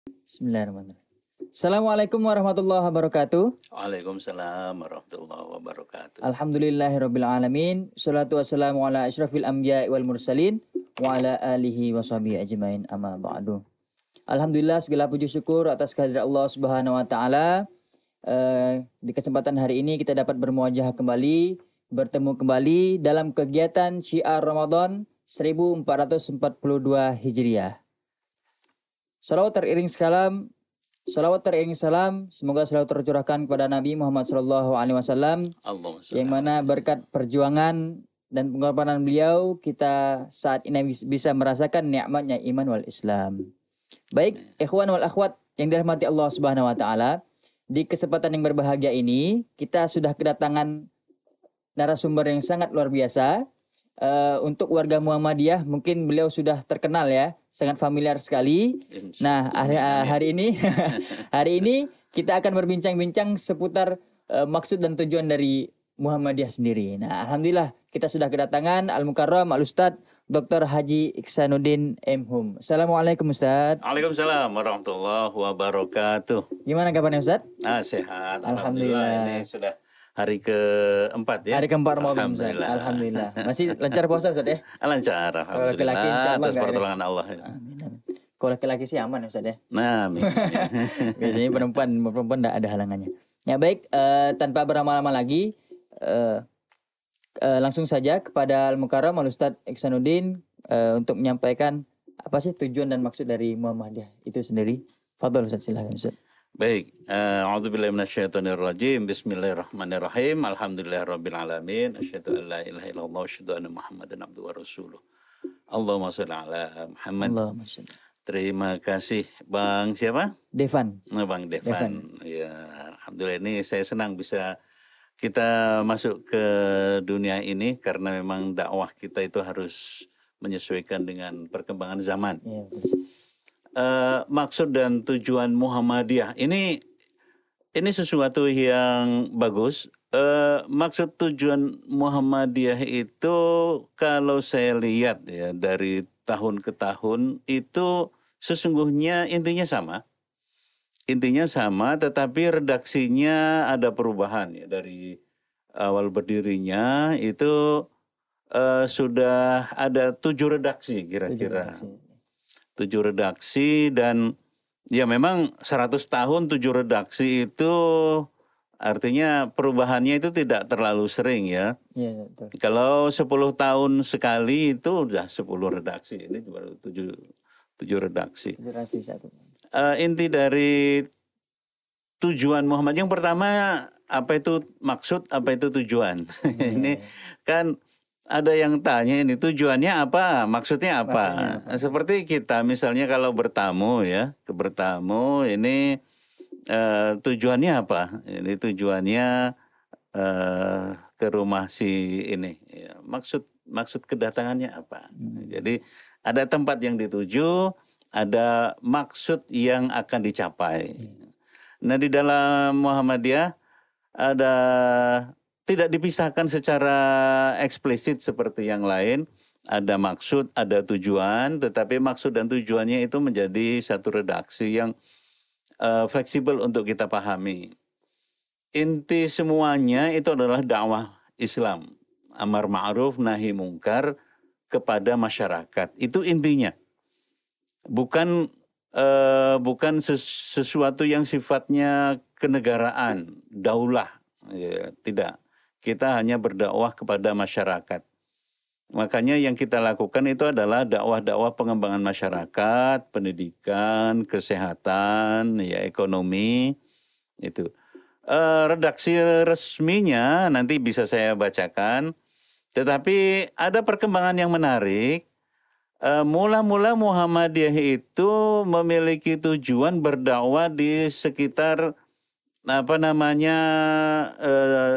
Bismillahirrahmanirrahim. Assalamualaikum warahmatullahi wabarakatuh. Waalaikumsalam warahmatullahi wabarakatuh. Alhamdulillahirabbil alamin. Shalatu wassalamu ala asyrafil anbiya'i wal mursalin wa ala alihi washabihi ajmain amma ba'du. Alhamdulillah, segala puji syukur atas kehadirat Allah Subhanahu wa taala. Di kesempatan hari ini kita dapat bermuajah kembali, bertemu kembali dalam kegiatan Syiar Ramadan 1442 Hijriah. Salawat teriring salam, semoga selalu tercurahkan kepada Nabi Muhammad SAW, yang mana berkat perjuangan dan pengorbanan beliau, kita saat ini bisa merasakan nikmatnya iman wal Islam. Baik, ikhwan wal akhwat yang dirahmati Allah Subhanahu wa taala, di kesempatan yang berbahagia ini kita sudah kedatangan narasumber yang sangat luar biasa. Untuk warga Muhammadiyah mungkin beliau sudah terkenal ya, sangat familiar sekali. Nah, hari ini kita akan berbincang-bincang seputar maksud dan tujuan dari Muhammadiyah sendiri. Nah, alhamdulillah kita sudah kedatangan Al-Mukarram Al-Ustadz Dr. Haji Iksanuddin M. Hum. Assalamualaikum Ustadz. Waalaikumsalam warahmatullahi wabarakatuh. Gimana kabarnya Ustadz? Sehat. Alhamdulillah. Ini sudah hari keempat ya. Hari keempat Ramadan. Alhamdulillah. Masih lancar puasa Ustaz ya? Lancar, alhamdulillah. Kalau laki-laki insyaallah atas pertolongan Allah. Amin. Kalau laki-laki sih aman Ustaz ya. Nah, amin. Biasanya perempuan enggak ada halangannya. Ya baik, tanpa berlama-lama lagi, langsung saja kepada Al-Mukarram Al-Ustadz Iksanuddin untuk menyampaikan apa sih tujuan dan maksud dari Muhammadiyah itu sendiri. Fadhol Ustaz, silakan Ustaz. Baik, a'udzubillahi minasyaitonirrajim. Bismillahirrahmanirrahim. Alhamdulillahirabbil alamin. Asyhadu an la ilaha illallah wa asyhadu anna Muhammadan abduhu wa rasuluh. Allahumma shalli ala Muhammad. Allahumma shalli. Terima kasih Bang siapa? Devan. Bang Devan. Ya, alhamdulillah ini saya senang bisa kita masuk ke dunia ini karena memang dakwah kita itu harus menyesuaikan dengan perkembangan zaman. Ya, betul. Maksud dan tujuan Muhammadiyah ini sesuatu yang bagus. Maksud tujuan Muhammadiyah itu kalau saya lihat ya dari tahun ke tahun itu sesungguhnya intinya sama tetapi redaksinya ada perubahan ya. Dari awal berdirinya itu sudah ada 7 redaksi kira-kira. 7 redaksi dan ya memang 100 tahun 7 redaksi itu artinya perubahannya itu tidak terlalu sering ya. Iya, betul. Kalau 10 tahun sekali itu udah 10 redaksi, ini baru 7 redaksi. Inti dari tujuan Muhammad yang pertama apa itu maksud, apa itu tujuan. Ini kan ada yang tanya ini tujuannya apa, maksudnya apa. Seperti kita misalnya kalau bertamu ya, ini tujuannya apa? Ini tujuannya ke rumah si ini. Ya, maksud kedatangannya apa? Jadi ada tempat yang dituju, ada maksud yang akan dicapai. Nah di dalam Muhammadiyah ada tidak dipisahkan secara eksplisit seperti yang lain. Ada maksud, ada tujuan, tetapi maksud dan tujuannya itu menjadi satu redaksi yang fleksibel untuk kita pahami. Inti semuanya itu adalah dakwah Islam. Amar ma'ruf, nahi mungkar kepada masyarakat. Itu intinya. Bukan sesuatu yang sifatnya kenegaraan, daulah. Ya, tidak. Kita hanya berdakwah kepada masyarakat. Makanya yang kita lakukan itu adalah dakwah-dakwah pengembangan masyarakat, pendidikan, kesehatan, ya ekonomi, itu. Redaksi resminya nanti bisa saya bacakan. Tetapi ada perkembangan yang menarik. Mula-mula Muhammadiyah itu memiliki tujuan berdakwah di sekitar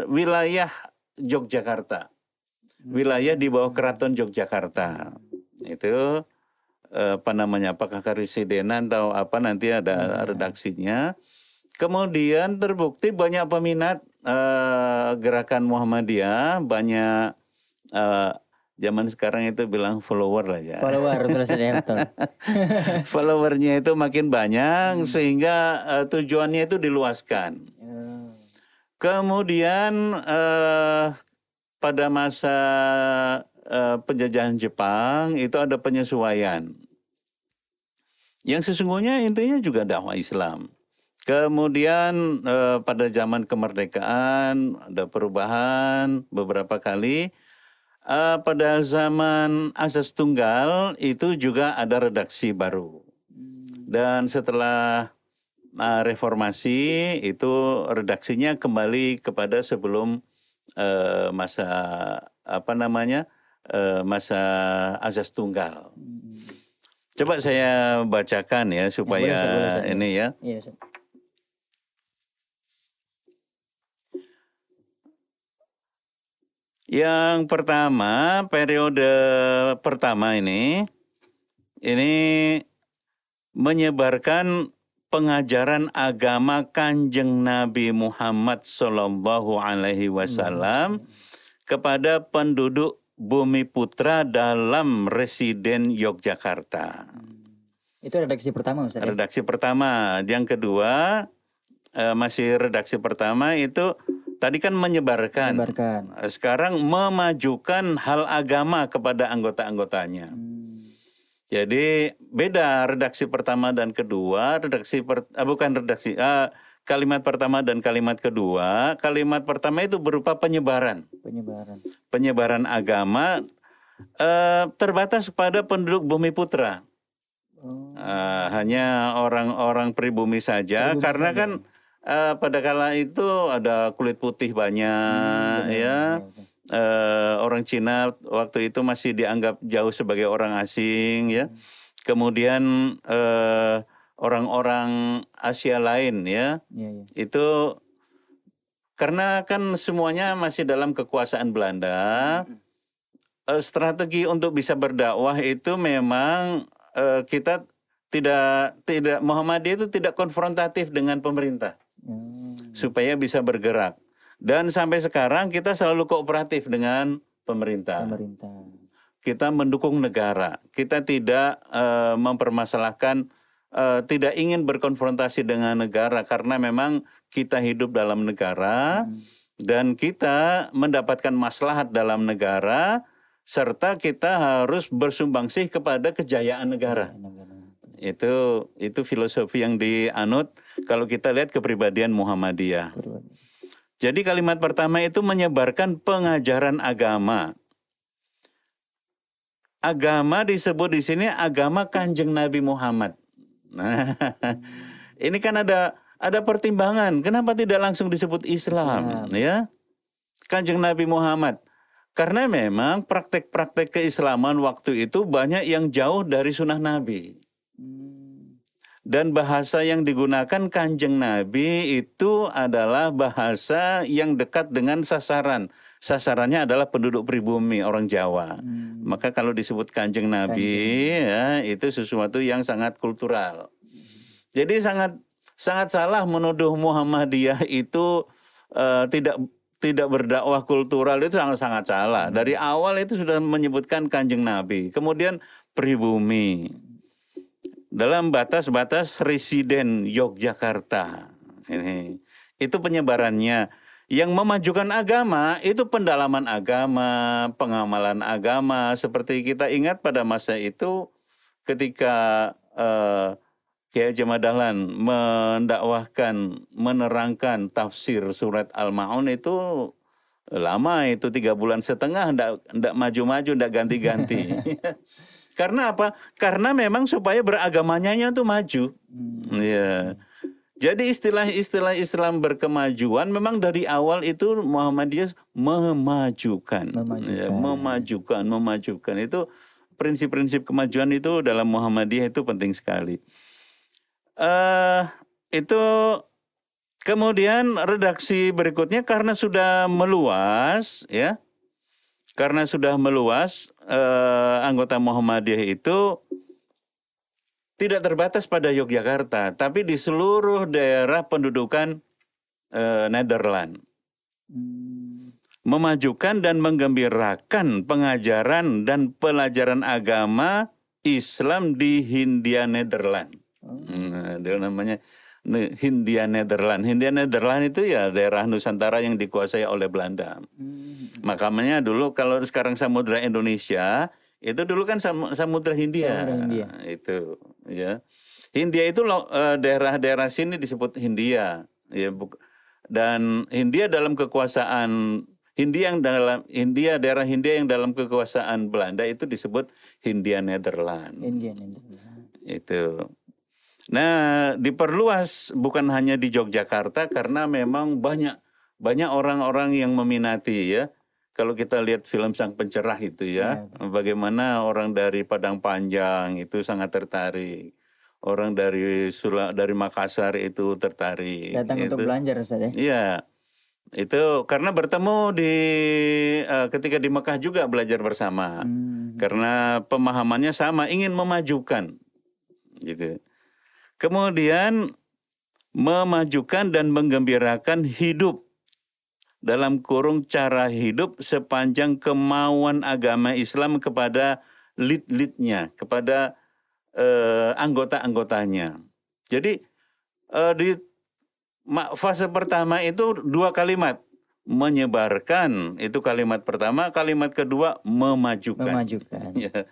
wilayah Yogyakarta, wilayah di bawah Keraton Yogyakarta. Itu apakah karesidenan atau apa, nanti ada redaksinya. Kemudian terbukti banyak peminat gerakan Muhammadiyah, banyak Zaman sekarang itu bilang follower lah ya. Follower terus ya, betul. Followernya itu makin banyak sehingga tujuannya itu diluaskan. Kemudian pada masa penjajahan Jepang itu ada penyesuaian. Yang sesungguhnya intinya juga dakwah Islam. Kemudian pada zaman kemerdekaan ada perubahan beberapa kali. Pada zaman Asas Tunggal itu juga ada redaksi baru. Dan setelah reformasi itu redaksinya kembali kepada sebelum masa masa Asas Tunggal. Coba saya bacakan ya supaya boleh. Ini ya. Iya, yang pertama, periode pertama ini menyebarkan pengajaran agama Kanjeng Nabi Muhammad Sallallahu Alaihi Wasallam kepada penduduk Bumi Putra dalam residen Yogyakarta. Itu redaksi pertama, Ustaz. Redaksi pertama. Yang kedua, masih redaksi pertama itu tadi kan menyebarkan. Sekarang memajukan hal agama kepada anggota-anggotanya. Jadi beda redaksi pertama dan kedua. Kalimat pertama dan kalimat kedua. Kalimat pertama itu berupa penyebaran. Penyebaran agama terbatas pada penduduk Bumi Putra. Hanya orang-orang pribumi saja. Karena kan pada kala itu ada kulit putih banyak, orang Cina waktu itu masih dianggap jauh sebagai orang asing, ya. Kemudian orang-orang Asia lain, itu karena kan semuanya masih dalam kekuasaan Belanda. Strategi untuk bisa berdakwah itu memang kita tidak Muhammadiyah itu tidak konfrontatif dengan pemerintah. Supaya bisa bergerak. Dan sampai sekarang kita selalu kooperatif dengan pemerintah. Kita mendukung negara. Kita tidak mempermasalahkan, tidak ingin berkonfrontasi dengan negara karena memang kita hidup dalam negara dan kita mendapatkan maslahat dalam negara serta kita harus bersumbangsih kepada kejayaan negara. Itu filosofi yang dianut kalau kita lihat kepribadian Muhammadiyah. Jadi kalimat pertama itu menyebarkan pengajaran agama. Agama disebut di sini agama Kanjeng Nabi Muhammad. Nah, ini kan ada pertimbangan. Kenapa tidak langsung disebut Islam? Ya, Kanjeng Nabi Muhammad. Karena memang praktek-praktek keislaman waktu itu banyak yang jauh dari sunnah Nabi. Dan bahasa yang digunakan Kanjeng Nabi itu adalah bahasa yang dekat dengan sasaran. Sasarannya adalah penduduk pribumi, orang Jawa. Maka kalau disebut Kanjeng Nabi, ya, itu sesuatu yang sangat kultural. Jadi sangat salah menuduh Muhammadiyah itu tidak berdakwah kultural, itu sangat salah. Dari awal itu sudah menyebutkan Kanjeng Nabi. Kemudian pribumi. Dalam batas-batas residen Yogyakarta. Itu penyebarannya. Yang memajukan agama itu pendalaman agama, pengamalan agama. Seperti kita ingat pada masa itu ketika Kiai Haji Dahlan mendakwahkan, menerangkan tafsir surat Al-Ma'un itu lama, itu 3,5 bulan, enggak maju-maju, enggak ganti-ganti. Karena apa? Karena memang supaya beragamanya itu maju. Ya. Jadi istilah-istilah Islam berkemajuan memang dari awal itu Muhammadiyah memajukan. Memajukan. Itu prinsip-prinsip kemajuan itu dalam Muhammadiyah itu penting sekali. Itu kemudian redaksi berikutnya karena sudah meluas, ya. Karena sudah meluas, anggota Muhammadiyah itu tidak terbatas pada Yogyakarta, tapi di seluruh daerah pendudukan Nederland. memajukan dan menggembirakan pengajaran dan pelajaran agama Islam di Hindia Nederland. Nah, itu namanya Hindia Nederland. Hindia Nederland itu ya daerah Nusantara yang dikuasai oleh Belanda. Makanya dulu kalau sekarang Samudra Indonesia, itu dulu kan Samudra Hindia. Itu ya. Hindia itu daerah-daerah sini disebut Hindia, ya. Dan Hindia dalam kekuasaan daerah Hindia yang dalam kekuasaan Belanda itu disebut Hindia Nederland. Itu. Nah, diperluas bukan hanya di Yogyakarta karena memang banyak orang-orang yang meminati ya. Kalau kita lihat film Sang Pencerah itu ya, bagaimana orang dari Padang Panjang itu sangat tertarik. Orang dari Makassar itu tertarik. Datang untuk belajar, Ustaz ya? Iya. Itu karena bertemu ketika di Mekah juga belajar bersama. Karena pemahamannya sama, ingin memajukan. Gitu. Kemudian memajukan dan menggembirakan hidup dalam kurung cara hidup sepanjang kemauan agama Islam kepada lead-leadnya, kepada anggota-anggotanya. Jadi di fase pertama itu 2 kalimat, menyebarkan itu kalimat pertama, kalimat kedua memajukan. Ya.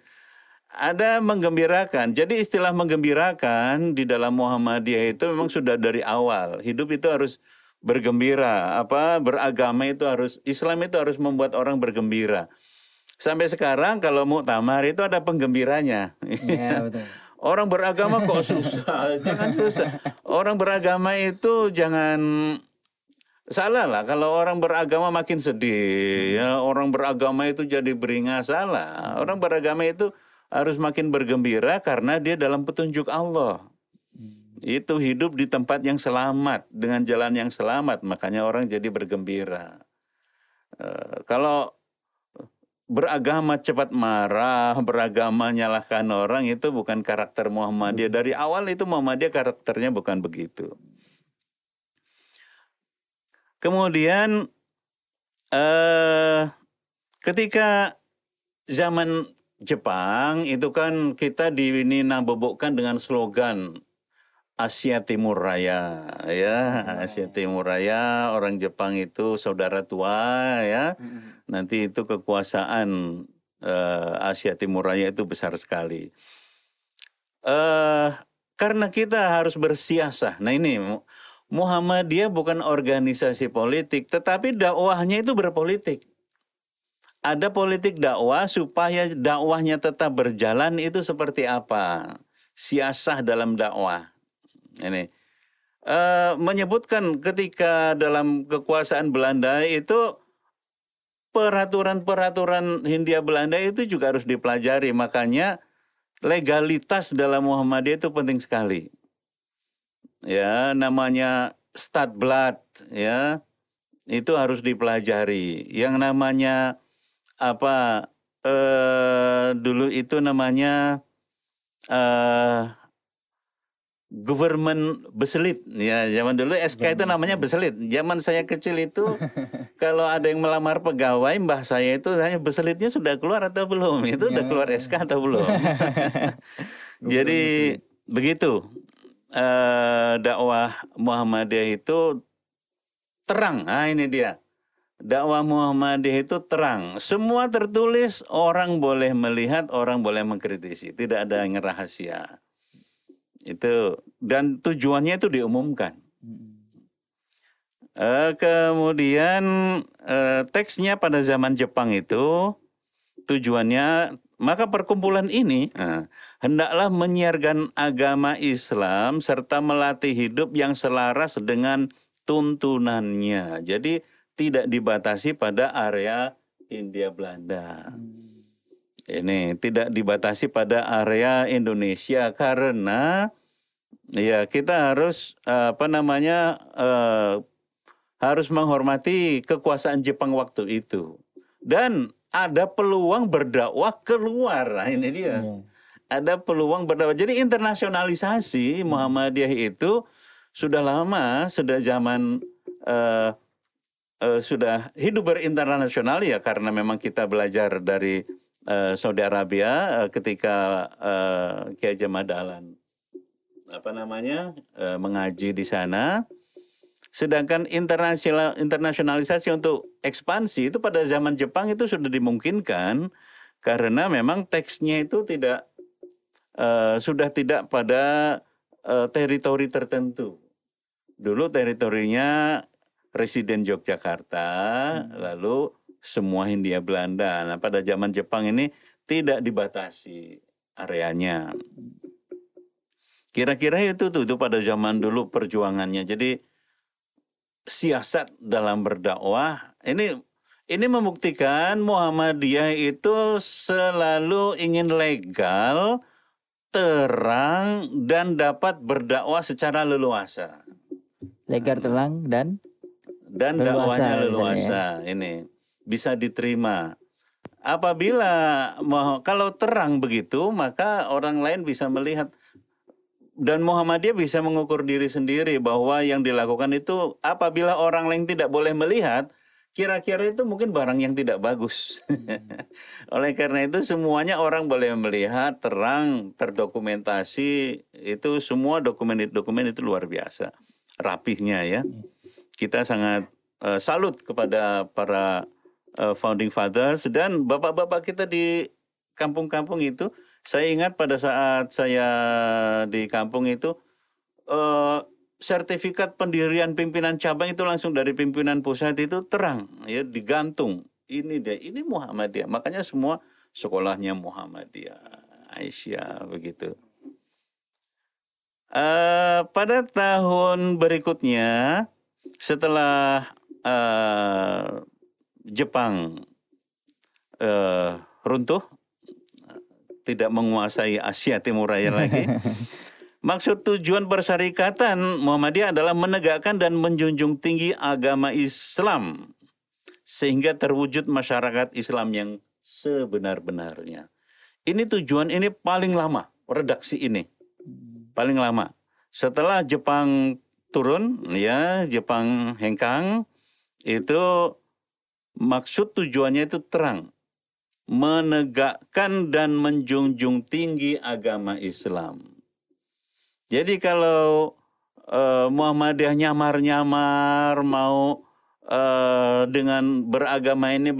Ada menggembirakan. Jadi istilah menggembirakan di dalam Muhammadiyah itu memang sudah dari awal. Hidup itu harus bergembira. Beragama itu Islam itu harus membuat orang bergembira. Sampai sekarang kalau muktamar itu ada penggembiranya. Ya, betul. Orang beragama kok susah, jangan susah. Orang beragama itu jangan salah lah. Kalau orang beragama makin sedih, ya orang beragama itu jadi beringas, salah. Orang beragama itu harus makin bergembira karena dia dalam petunjuk Allah. Itu hidup di tempat yang selamat, dengan jalan yang selamat, makanya orang jadi bergembira. Kalau beragama cepat marah, beragama nyalahkan orang, itu bukan karakter Muhammadiyah. Dari awal itu Muhammadiyah karakternya bukan begitu. Kemudian ketika zaman Jepang itu kan kita dinabobokkan dengan slogan Asia Timur Raya, ya. Asia Timur Raya, orang Jepang itu saudara tua, ya. Nanti itu kekuasaan Asia Timur Raya itu besar sekali. Karena kita harus bersiasah. Nah ini Muhammadiyah bukan organisasi politik, tetapi dakwahnya itu berpolitik. Ada politik dakwah supaya dakwahnya tetap berjalan itu seperti apa? Siasah dalam dakwah. Ini menyebutkan ketika dalam kekuasaan Belanda itu peraturan-peraturan Hindia Belanda itu juga harus dipelajari. Makanya legalitas dalam Muhammadiyah itu penting sekali. Ya, namanya Stadblad, ya, itu harus dipelajari. Yang namanya dulu itu namanya government beselit, ya, zaman dulu SK itu namanya beselit. Zaman saya kecil itu kalau ada yang melamar pegawai, mbah saya itu hanya beselitnya sudah keluar atau belum, itu udah keluar SK atau belum. Jadi begitu dakwah Muhammadiyah itu terang. Nah ini dia. Dakwah Muhammadiyah itu terang. Semua tertulis, orang boleh melihat, orang boleh mengkritisi. Tidak ada yang rahasia. Itu, dan tujuannya itu diumumkan. Kemudian teksnya pada zaman Jepang itu tujuannya, maka perkumpulan ini hendaklah menyiarkan agama Islam serta melatih hidup yang selaras dengan tuntunannya. Jadi tidak dibatasi pada area Hindia Belanda. Ini tidak dibatasi pada area Indonesia karena ya kita harus harus menghormati kekuasaan Jepang waktu itu. Dan ada peluang berdakwah keluar. Nah, ini dia. Ada peluang berdakwah. Jadi internasionalisasi Muhammadiyah itu sudah lama, sudah zaman sudah hidup berinternasional ya, karena memang kita belajar dari Saudi Arabia ketika Kiai Haji Dahlan mengaji di sana. Sedangkan internasionalisasi untuk ekspansi itu pada zaman Jepang itu sudah dimungkinkan karena memang teksnya itu sudah tidak pada teritori tertentu. Dulu teritorinya Residen Yogyakarta, lalu semua Hindia Belanda. Nah, pada zaman Jepang ini tidak dibatasi areanya. Kira-kira itu pada zaman dulu perjuangannya. Jadi siasat dalam berdakwah ini membuktikan Muhammadiyah itu selalu ingin legal, terang, dan dapat berdakwah secara leluasa. Legal, terang, dan dakwahnya leluasa ini bisa diterima. Apabila kalau terang begitu, maka orang lain bisa melihat dan Muhammadiyah bisa mengukur diri sendiri bahwa yang dilakukan itu apabila orang lain tidak boleh melihat, kira-kira itu mungkin barang yang tidak bagus. Oleh karena itu semuanya orang boleh melihat, terang, terdokumentasi, itu semua dokumen itu luar biasa rapihnya ya. Kita sangat salut kepada para founding fathers dan bapak-bapak kita di kampung-kampung itu. Saya ingat pada saat saya di kampung itu sertifikat pendirian pimpinan cabang itu langsung dari pimpinan pusat itu terang ya, digantung. Ini Muhammadiyah. Makanya semua sekolahnya Muhammadiyah, Aisyah begitu. Pada tahun berikutnya setelah Jepang runtuh, tidak menguasai Asia Timur Raya lagi. Maksud tujuan persyarikatan Muhammadiyah adalah menegakkan dan menjunjung tinggi agama Islam sehingga terwujud masyarakat Islam yang sebenar-benarnya. Ini tujuan ini paling lama, redaksi ini. Paling lama. Setelah Jepang turun, ya, Jepang hengkang, itu maksud tujuannya itu terang. Menegakkan dan menjunjung tinggi agama Islam. Jadi kalau Muhammadiyah nyamar-nyamar mau dengan beragama ini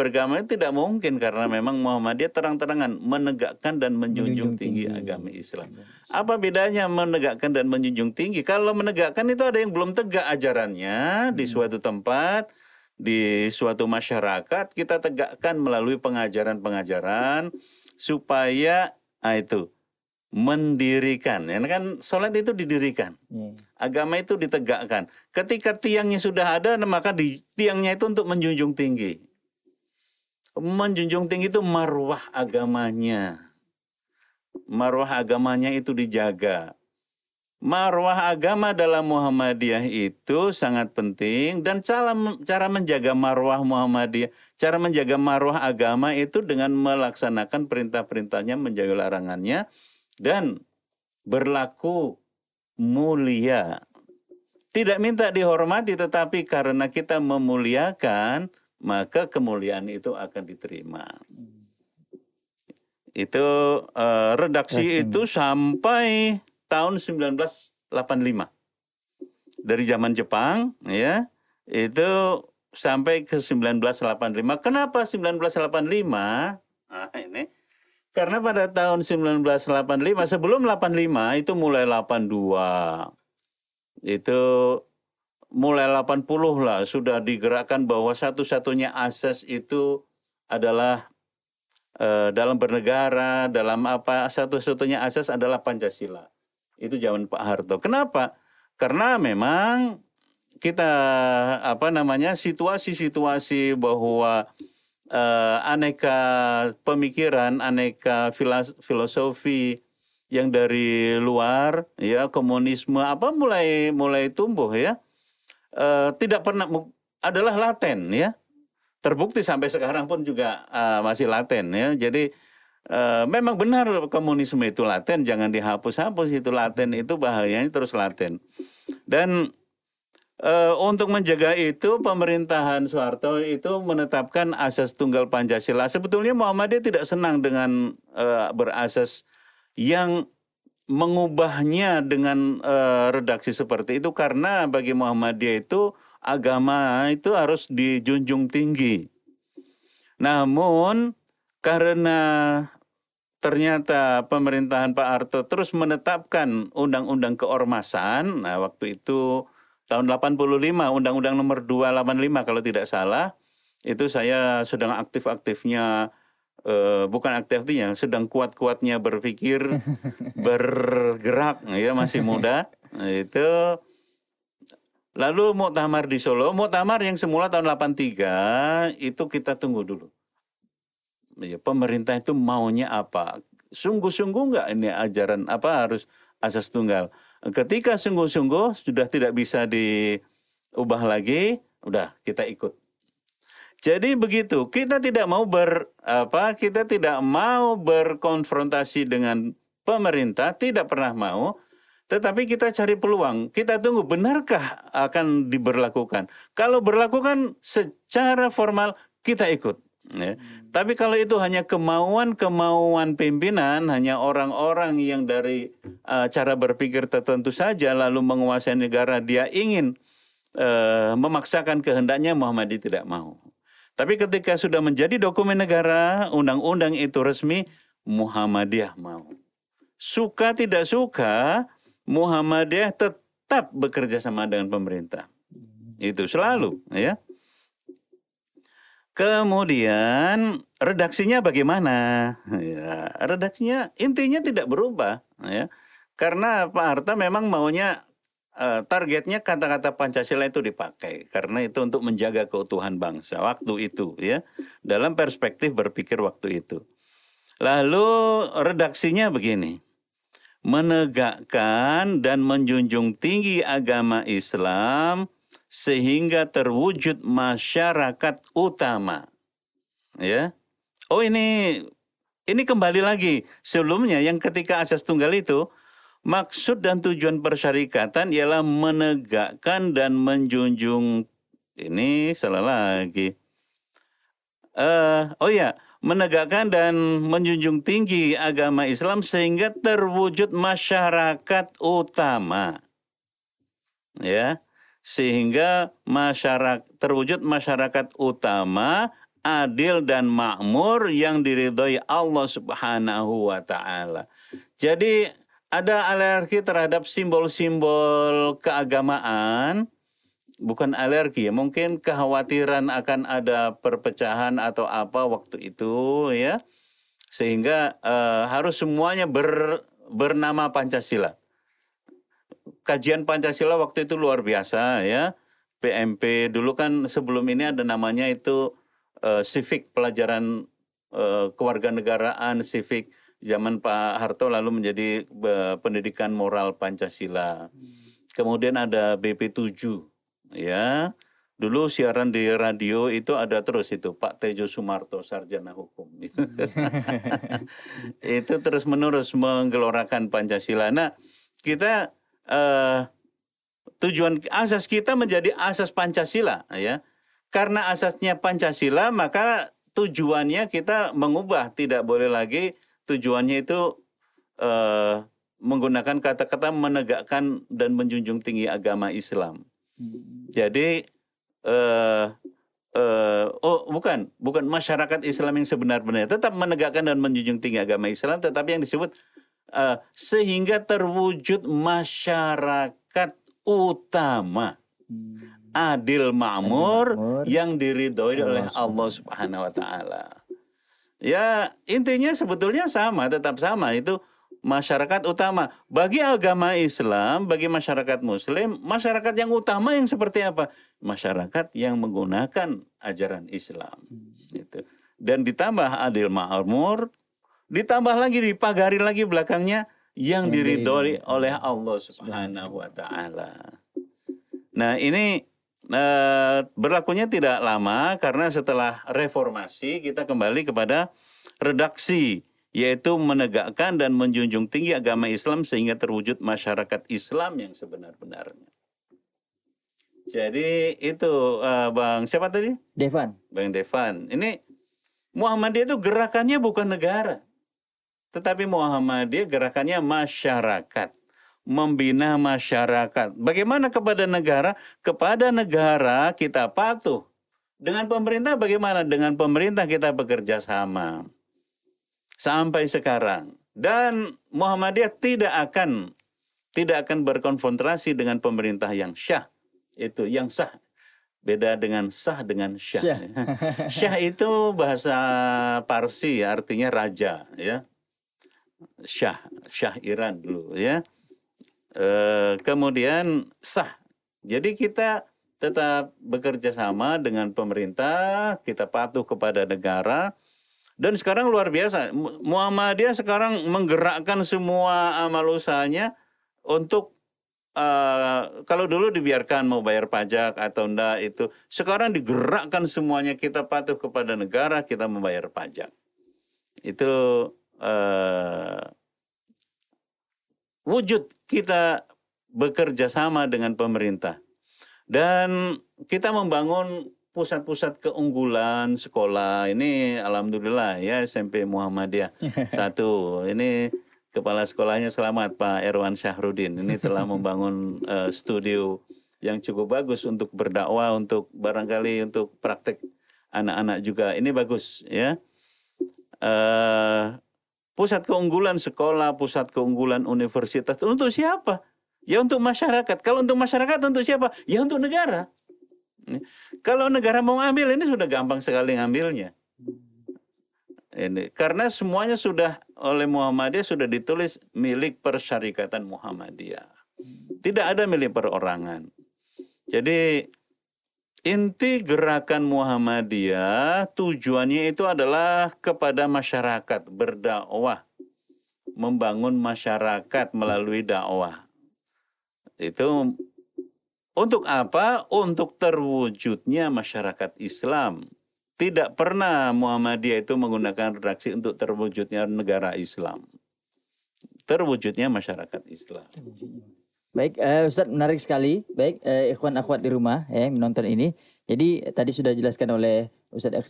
tidak mungkin karena memang Muhammadiyah terang-terangan menegakkan dan menjunjung tinggi agama Islam. Apa bedanya menegakkan dan menjunjung tinggi? Kalau menegakkan itu ada yang belum tegak ajarannya di suatu tempat, di suatu masyarakat, kita tegakkan melalui pengajaran-pengajaran supaya itu mendirikan. Ya kan sholat itu didirikan. Agama itu ditegakkan. Ketika tiangnya sudah ada, maka tiangnya itu untuk menjunjung tinggi. Menjunjung tinggi itu marwah agamanya. Marwah agamanya itu dijaga. Marwah agama dalam Muhammadiyah itu sangat penting dan cara menjaga marwah Muhammadiyah, cara menjaga marwah agama itu dengan melaksanakan perintah-perintahnya, menjaga larangannya dan berlaku mulia. Tidak minta dihormati tetapi karena kita memuliakan, maka kemuliaan itu akan diterima. Itu redaksi itu sampai tahun 1985. Dari zaman Jepang ya, itu sampai ke 1985. Kenapa 1985? Nah, ini karena pada tahun 1985, sebelum 85 itu mulai 82. Itu mulai 80 lah sudah digerakkan bahwa satu-satunya asas itu adalah dalam bernegara, dalam apa, satu-satunya asas adalah Pancasila. Itu zaman Pak Harto. Kenapa? Karena memang kita situasi-situasi bahwa aneka pemikiran, aneka filosofi yang dari luar, ya komunisme mulai tumbuh ya, tidak pernah adalah laten ya, terbukti sampai sekarang pun juga masih laten ya. Jadi memang benar komunisme itu laten, jangan dihapus-hapus, itu laten, itu bahayanya terus laten. Dan untuk menjaga itu pemerintahan Soeharto itu menetapkan asas tunggal Pancasila. Sebetulnya Muhammadiyah tidak senang dengan berasas yang mengubahnya dengan redaksi seperti itu, karena bagi Muhammadiyah itu agama itu harus dijunjung tinggi. Namun karena ternyata pemerintahan Pak Harto terus menetapkan undang-undang keormasan, nah waktu itu tahun 85 Undang-Undang nomor 285 kalau tidak salah, itu saya sedang aktif-aktifnya, bukan aktifnya, sedang kuat-kuatnya berpikir, bergerak, ya masih muda. Itu lalu muktamar di Solo, muktamar yang semula tahun 83 itu kita tunggu dulu. Ya, pemerintah itu maunya apa? Sungguh-sungguh nggak ini ajaran apa harus asas tunggal? Ketika sungguh-sungguh sudah tidak bisa diubah lagi, udah kita ikut. Jadi begitu, kita tidak mau kita tidak mau berkonfrontasi dengan pemerintah, tidak pernah mau. Tetapi kita cari peluang, kita tunggu benarkah akan diberlakukan. Kalau berlakukan secara formal kita ikut. Ya. Tapi kalau itu hanya kemauan pimpinan, hanya orang-orang yang dari cara berpikir tertentu saja lalu menguasai negara, dia ingin memaksakan kehendaknya, Muhammadiyah tidak mau. Tapi ketika sudah menjadi dokumen negara, undang-undang itu resmi, Muhammadiyah mau. Suka tidak suka, Muhammadiyah tetap bekerja sama dengan pemerintah. Itu selalu, ya. Kemudian redaksinya bagaimana? Ya, redaksinya intinya tidak berubah, ya. Karena Pak Harto memang maunya targetnya kata-kata Pancasila itu dipakai, karena itu untuk menjaga keutuhan bangsa waktu itu, ya. Dalam perspektif berpikir waktu itu. Lalu redaksinya begini: menegakkan dan menjunjung tinggi agama Islam sehingga terwujud masyarakat utama. Ya. Oh, ini kembali lagi sebelumnya yang ketika asas tunggal itu, maksud dan tujuan persyarikatan ialah menegakkan dan menjunjung, ini salah lagi. Menegakkan dan menjunjung tinggi agama Islam sehingga terwujud masyarakat utama. Ya. Sehingga terwujud masyarakat utama, adil dan makmur yang diridhoi Allah Subhanahu wa taala. Jadi ada alergi terhadap simbol-simbol keagamaan, bukan alergi, mungkin kekhawatiran akan ada perpecahan atau apa waktu itu, ya. Sehingga harus semuanya bernama Pancasila. Kajian Pancasila waktu itu luar biasa, ya. PMP dulu kan sebelum ini ada namanya itu civic, pelajaran kewarganegaraan civic, zaman Pak Harto lalu menjadi pendidikan moral Pancasila. Kemudian ada BP7, ya. Dulu siaran di radio itu ada terus itu Pak Tejo Sumarto, sarjana hukum. Itu terus menerus menggelorakan Pancasila. Nah, kita tujuan asas kita menjadi asas Pancasila, ya. Karena asasnya Pancasila, maka tujuannya kita mengubah, tidak boleh lagi tujuannya itu menggunakan kata-kata menegakkan dan menjunjung tinggi agama Islam. Jadi bukan masyarakat Islam yang sebenar-benarnya, tetap menegakkan dan menjunjung tinggi agama Islam, tetapi yang disebut sehingga terwujud masyarakat utama, adil makmur yang diridhoi oleh Allah Subhanahu wa taala. Ya, intinya sebetulnya sama, tetap sama, itu masyarakat utama. Bagi agama Islam, bagi masyarakat Muslim, masyarakat yang utama yang seperti apa? Masyarakat yang menggunakan ajaran Islam. Gitu. Dan ditambah adil makmur, ditambah lagi, dipagari lagi belakangnya yang diridhoi oleh Allah Subhanahu wa taala. Nah, ini berlakunya tidak lama, karena setelah reformasi kita kembali kepada redaksi, yaitu menegakkan dan menjunjung tinggi agama Islam sehingga terwujud masyarakat Islam yang sebenar-benarnya. Jadi itu Bang siapa tadi? Devan. Bang Devan. Ini Muhammadiyah itu gerakannya bukan negara. Tetapi Muhammadiyah gerakannya masyarakat. Membina masyarakat. Bagaimana kepada negara? Kepada negara kita patuh. Dengan pemerintah bagaimana? Dengan pemerintah kita bekerja sama. Sampai sekarang. Dan Muhammadiyah tidak akan berkonfrontasi dengan pemerintah yang syah. Itu yang sah. Beda dengan sah dengan syah. Syah itu bahasa Parsi, artinya raja, ya. Syah Iran dulu, ya. Kemudian sah. Jadi kita tetap bekerja sama dengan pemerintah, kita patuh kepada negara. Dan sekarang luar biasa, Muhammadiyah sekarang menggerakkan semua amal usahanya untuk kalau dulu dibiarkan mau bayar pajak atau enggak itu, sekarang digerakkan semuanya, kita patuh kepada negara, kita membayar pajak. Itu wujud kita bekerja sama dengan pemerintah. Dan kita membangun pusat-pusat keunggulan sekolah. Ini alhamdulillah ya, SMP Muhammadiyah 1. Ini kepala sekolahnya selamat Pak Erwan Syahrudin. Ini telah membangun studio yang cukup bagus untuk berdakwah, untuk barangkali untuk praktek anak-anak juga. Ini bagus ya. Pusat keunggulan sekolah, pusat keunggulan universitas. Untuk siapa? Ya untuk masyarakat. Kalau untuk masyarakat untuk siapa? Ya untuk negara. Kalau negara mau ambil, ini sudah gampang sekali ngambilnya. Ini karena semuanya sudah oleh Muhammadiyah sudah ditulis milik Persyarikatan Muhammadiyah. Tidak ada milik perorangan. Jadi inti gerakan Muhammadiyah tujuannya itu adalah kepada masyarakat, berdakwah, membangun masyarakat melalui dakwah. Itu untuk apa? Untuk terwujudnya masyarakat Islam. Tidak pernah Muhammadiyah itu menggunakan redaksi untuk terwujudnya negara Islam. Terwujudnya masyarakat Islam. Baik, Ustadz, menarik sekali. Baik, ikhwan akhwat di rumah menonton ini. Jadi tadi sudah dijelaskan oleh Ustadz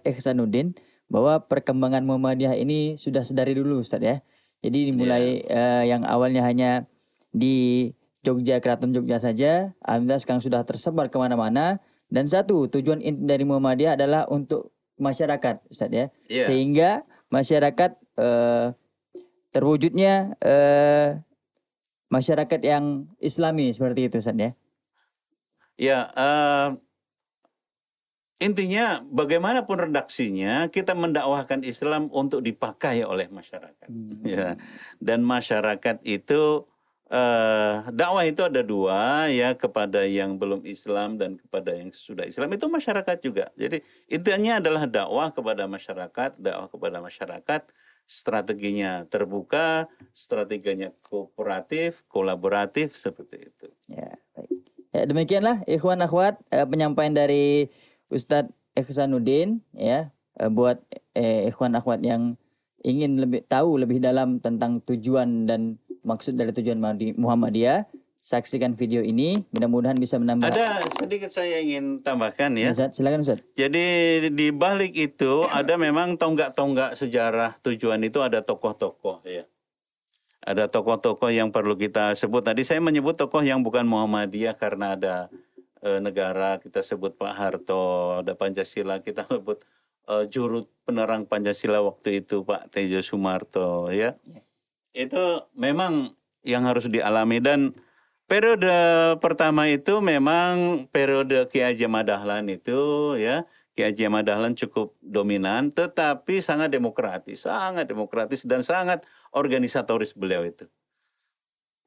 Ihsanuddin bahwa perkembangan Muhammadiyah ini sudah sedari dulu, Ustadz ya. Jadi dimulai yang awalnya hanya di Jogja, Keraton Jogja saja, alhamdulillah sekarang sudah tersebar kemana-mana. Dan satu tujuan inti dari Muhammadiyah adalah untuk masyarakat, Ustaz ya. Sehingga masyarakat terwujudnya masyarakat yang Islami seperti itu, Ustaz ya. Ya, intinya bagaimanapun redaksinya kita mendakwahkan Islam untuk dipakai oleh masyarakat. Ya. Dan masyarakat itu dakwah itu ada dua ya, kepada yang belum Islam dan kepada yang sudah Islam, itu masyarakat juga. Jadi intinya adalah dakwah kepada masyarakat, strateginya terbuka, strateginya kooperatif, kolaboratif seperti itu. Ya, baik. Ya, demikianlah ikhwan akhwat penyampaian dari Ustadz Ihsanuddin ya, buat ikhwan akhwat yang ingin tahu lebih dalam tentang tujuan dan maksud dari tujuan Muhammadiyah, saksikan video ini, mudah-mudahan bisa menambah. Ada sedikit saya ingin tambahkan ya. Ustaz, silakan Ustaz. Jadi di balik itu ada memang tonggak-tonggak sejarah tujuan itu, ada tokoh-tokoh ya. Ada tokoh-tokoh yang perlu kita sebut. Tadi saya menyebut tokoh yang bukan Muhammadiyah karena ada negara, kita sebut Pak Harto, ada Pancasila, kita sebut juru penerang Pancasila waktu itu Pak Tejo Sumarto ya. Itu memang yang harus dialami. Dan periode pertama itu memang periode Ki Haji Ahmad Dahlan itu ya. Ki Haji Ahmad Dahlan cukup dominan, tetapi sangat demokratis dan sangat organisatoris beliau itu.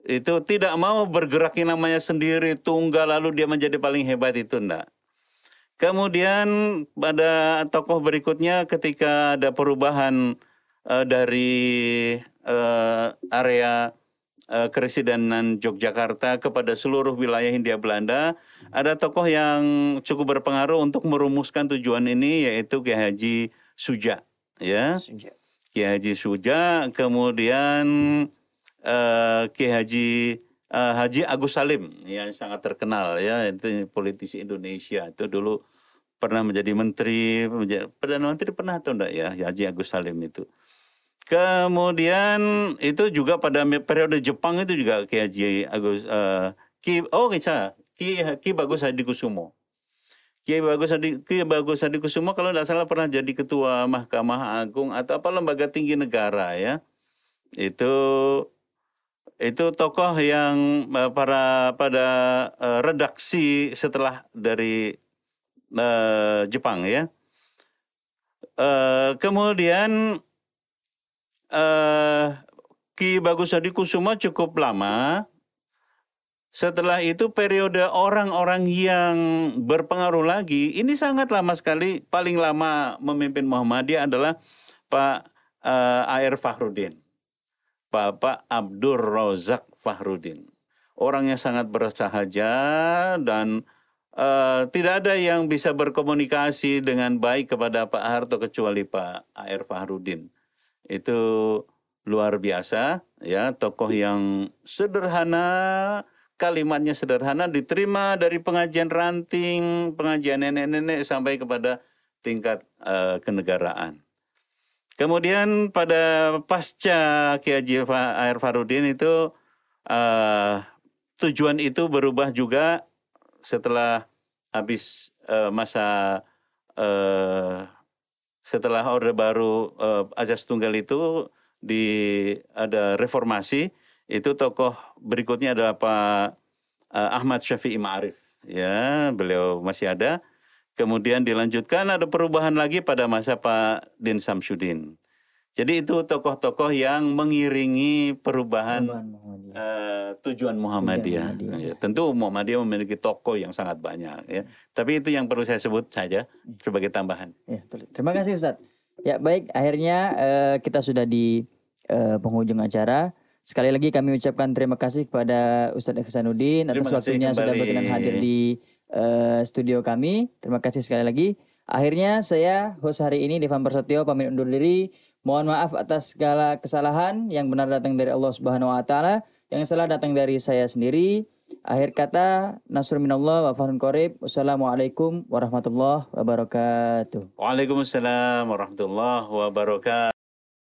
Itu tidak mau bergerak yang namanya sendiri, tunggal, lalu dia menjadi paling hebat, itu enggak. Kemudian pada tokoh berikutnya ketika ada perubahan dari area Kepresidenan Yogyakarta kepada seluruh wilayah Hindia Belanda, ada tokoh yang cukup berpengaruh untuk merumuskan tujuan ini, yaitu Ki Haji Suja, ya. Ki Haji Suja, kemudian Ki Haji Haji Agus Salim yang sangat terkenal ya, itu politisi Indonesia, itu dulu pernah menjadi menteri, perdana menteri pernah atau enggak ya, Haji Agus Salim itu. Kemudian itu juga pada periode Jepang itu juga Ki Haji Agus Ki Bagus Hadikusumo. Ki Bagus Hadikusumo kalau tidak salah pernah jadi ketua Mahkamah Agung atau apa lembaga tinggi negara ya. Itu tokoh yang pada redaksi setelah dari Jepang ya. Kemudian Ki Bagus Hadikusumo cukup lama. Setelah itu periode orang-orang yang berpengaruh lagi, ini sangat lama sekali. Paling lama memimpin Muhammadiyah adalah Pak A.R. Fakhrudin. Bapak Abdur Razak Fakhrudin. Orangnya sangat bersahaja dan tidak ada yang bisa berkomunikasi dengan baik kepada Pak Harto kecuali Pak A.R. Fakhrudin. Itu luar biasa ya, tokoh yang sederhana, kalimatnya sederhana, diterima dari pengajian ranting, pengajian nenek-nenek sampai kepada tingkat kenegaraan. Kemudian pada pasca Ki Haji A.R. Fakhrudin itu tujuan itu berubah juga setelah habis masa setelah Orde Baru Azas Tunggal itu ada reformasi, itu tokoh berikutnya adalah Pak Ahmad Syafi'i Ma'arif. Ya, beliau masih ada. Kemudian dilanjutkan ada perubahan lagi pada masa Pak Din Samsudin. Jadi itu tokoh-tokoh yang mengiringi perubahan tujuan Muhammadiyah. Ya, tentu Muhammadiyah memiliki tokoh yang sangat banyak ya. Tapi itu yang perlu saya sebut saja sebagai tambahan. Ya, terima kasih Ustadz. Ya baik, akhirnya kita sudah di penghujung acara. Sekali lagi kami ucapkan terima kasih kepada Ustadz Ihsanuddin atas waktunya sudah berkenan hadir di studio kami. Terima kasih sekali lagi. Akhirnya saya host hari ini Devan Prasetyo pamit undur diri. Mohon maaf atas segala kesalahan, yang benar datang dari Allah Subhanahu wa taala, yang salah datang dari saya sendiri. Akhir kata, nasrun minallah wa fathun qarib. Wassalamualaikum warahmatullahi wabarakatuh. Waalaikumsalam warahmatullahi wabarakatuh.